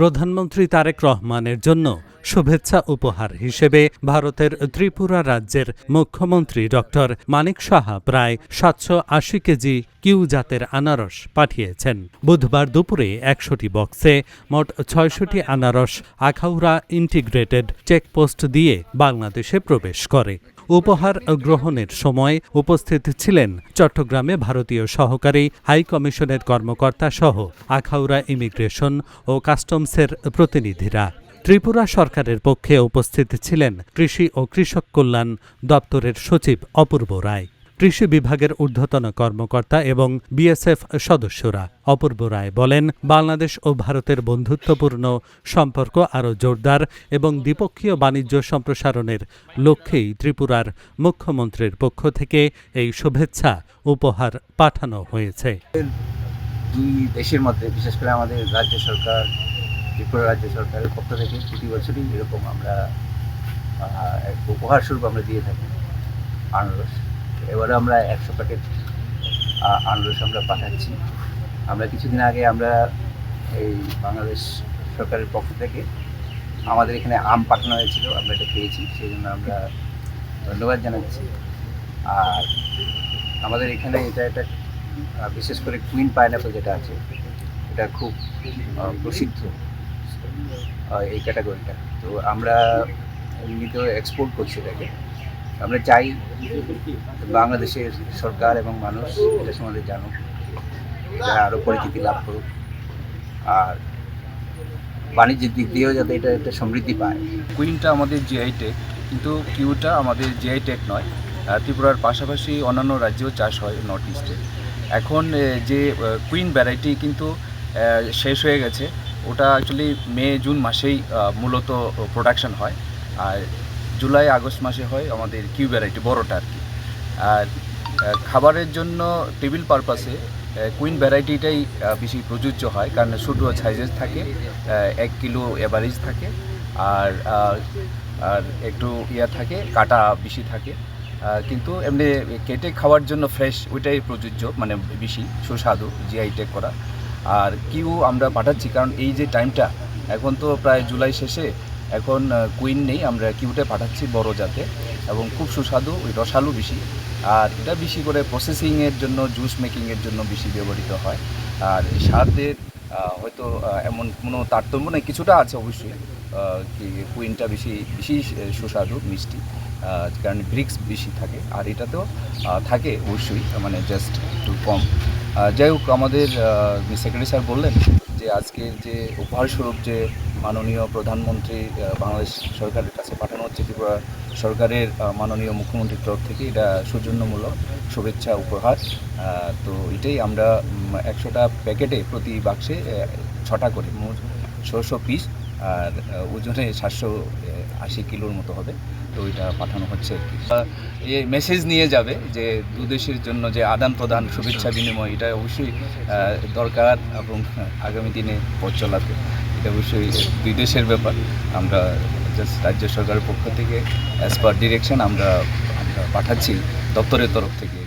প্রধানমন্ত্রী তারেক রহমানের জন্য শুভেচ্ছা উপহার হিসেবে ভারতের ত্রিপুরা রাজ্যের মুখ্যমন্ত্রী ডক্টর মানিক সাহা প্রায় ৭৮০ কেজি কিউ জাতের আনারস পাঠিয়েছেন। বুধবার দুপুরে ১০০টি বক্সে মোট ৬০০টি আনারস আখাউড়া ইন্টিগ্রেটেড চেকপোস্ট দিয়ে বাংলাদেশে প্রবেশ করে। উপহার গ্রহণের সময় উপস্থিত ছিলেন চট্টগ্রামে ভারতীয় সহকারী হাইকমিশনের কর্মকর্তা সহ আখাউড়া ইমিগ্রেশন ও কাস্টমসের প্রতিনিধিরা। ত্রিপুরা সরকারের পক্ষে উপস্থিত ছিলেন কৃষি ও কৃষক কল্যাণ দপ্তরের সচিব অপূর্ব রায়, কৃষি বিভাগের ঊর্ধ্বতন কর্মকর্তা এবং বিএসএফ সদস্যরা। অপূর্ব রায় বলেন, বাংলাদেশ ও ভারতের বন্ধুত্বপূর্ণ সম্পর্ক আরও জোরদার এবং দ্বিপক্ষীয় বাণিজ্য সম্প্রসারণের লক্ষ্যেই ত্রিপুরার মুখ্যমন্ত্রীর পক্ষ থেকে এই শুভেচ্ছা উপহার পাঠানো হয়েছে। দুই দেশের মধ্যে বিশেষ করে আমাদের রাজ্য সরকার, ত্রিপুরা রাজ্য সরকারের পক্ষ থেকে প্রতি বছরই এরকম আমরা উপহার স্বরূপ আমরা দিয়ে থাকি আনারস। এবারে আমরা ১০০ প্যাকেট আনারস আমরা পাঠাচ্ছি। আমরা কিছুদিন আগে আমরা এই বাংলাদেশ সরকারের পক্ষ থেকে আমাদের এখানে আম পাঠানো হয়েছিল, আমরা এটা পেয়েছি, সেই জন্য আমরা ধন্যবাদ জানাচ্ছি। আর আমাদের এখানে এটা বিশেষ করে কুইন পাইনঅ্যাপল যেটা আছে, এটা খুব প্রসিদ্ধ এই ক্যাটাগরিটা। তো আমরা এমনিতেও এক্সপোর্ট করছি এটাকে। আমরা চাই বাংলাদেশের সরকার এবং মানুষ এটা সম্বন্ধে জানুক, এটা আরও পরিচিতি লাভ করুক, আর বাণিজ্যের দিক দিয়েও যাতে এটা একটা সমৃদ্ধি পায়। কুইনটা আমাদের জিআই টেক, কিন্তু কিউটা আমাদের জিআই টেক নয়। ত্রিপুরার পাশাপাশি অন্যান্য রাজ্যেও চাষ হয় নর্থ ইস্টে। এখন যে কুইন ভ্যারাইটি কিন্তু শেষ হয়ে গেছে, ওটা অ্যাকচুয়ালি মে জুন মাসেই মূলত প্রোডাকশন হয়, আর জুলাই আগস্ট মাসে হয় আমাদের কিউ ভ্যারাইটি বড়টা আর কি। আর খাবারের জন্য টেবিল পারপাসে কুইন ভ্যারাইটিটাই বেশি প্রযোজ্য হয়, কারণ ছোটো সাইজেস থাকে, 1 কিলো এভারেজ থাকে, আর একটু থাকে, কাটা বেশি থাকে। কিন্তু এমনি কেটে খাওয়ার জন্য ফ্রেশ ওইটাই প্রযোজ্য, মানে বেশি সুস্বাদু, জিআই টেক করা। আর কিউ আমরা পাঠাচ্ছি কারণ এই যে টাইমটা এখন তো প্রায় জুলাই শেষে, এখন কুইন নেই, আমরা কিউটে পাঠাচ্ছি বড় জাতে, এবং খুব সুস্বাদু, ওই রসালু বেশি। আর এটা বেশি করে প্রসেসিংয়ের জন্য, জুস মেকিংয়ের জন্য বেশি ব্যবহৃত হয়। আর স্বাদের হয়তো এমন কোনো তারতম্য নেই, কিছুটা আছে অবশ্যই, কুইনটা বেশি সুস্বাদু মিষ্টি, কারণ ব্রিক্স বেশি থাকে, আর এটাতেও থাকে অবশ্যই, মানে জাস্ট একটু কম। যাই হোক, আমাদের সেক্রেটারি স্যার বললেন যে আজকের যে উপহারস্বরূপ যে মাননীয় প্রধানমন্ত্রী বাংলাদেশ সরকারের কাছে পাঠানো হচ্ছে ত্রিপুরা সরকারের মাননীয় মুখ্যমন্ত্রীর তরফ থেকে, এটা সৌজন্যমূলক শুভেচ্ছা উপহার। তো এটাই আমরা ১০০টা প্যাকেটে প্রতি বাক্সে 6টা করে, মোট ৬০০ পিস, আর ওজনে ৭৮০ কিলোর মতো হবে। তো এটা পাঠানো হচ্ছে আর কি। এই মেসেজ নিয়ে যাবে যে দুদেশের জন্য যে আদান প্রদান, শুভেচ্ছা বিনিময়, এটা অবশ্যই দরকার, এবং আগামী দিনে পথ চলাতে এটা অবশ্যই দুই দেশের ব্যাপার। আমরা জাস্ট রাজ্য সরকারের পক্ষ থেকে অ্যাজ পার ডিরেকশন আমরা পাঠাচ্ছি দপ্তরের তরফ থেকে।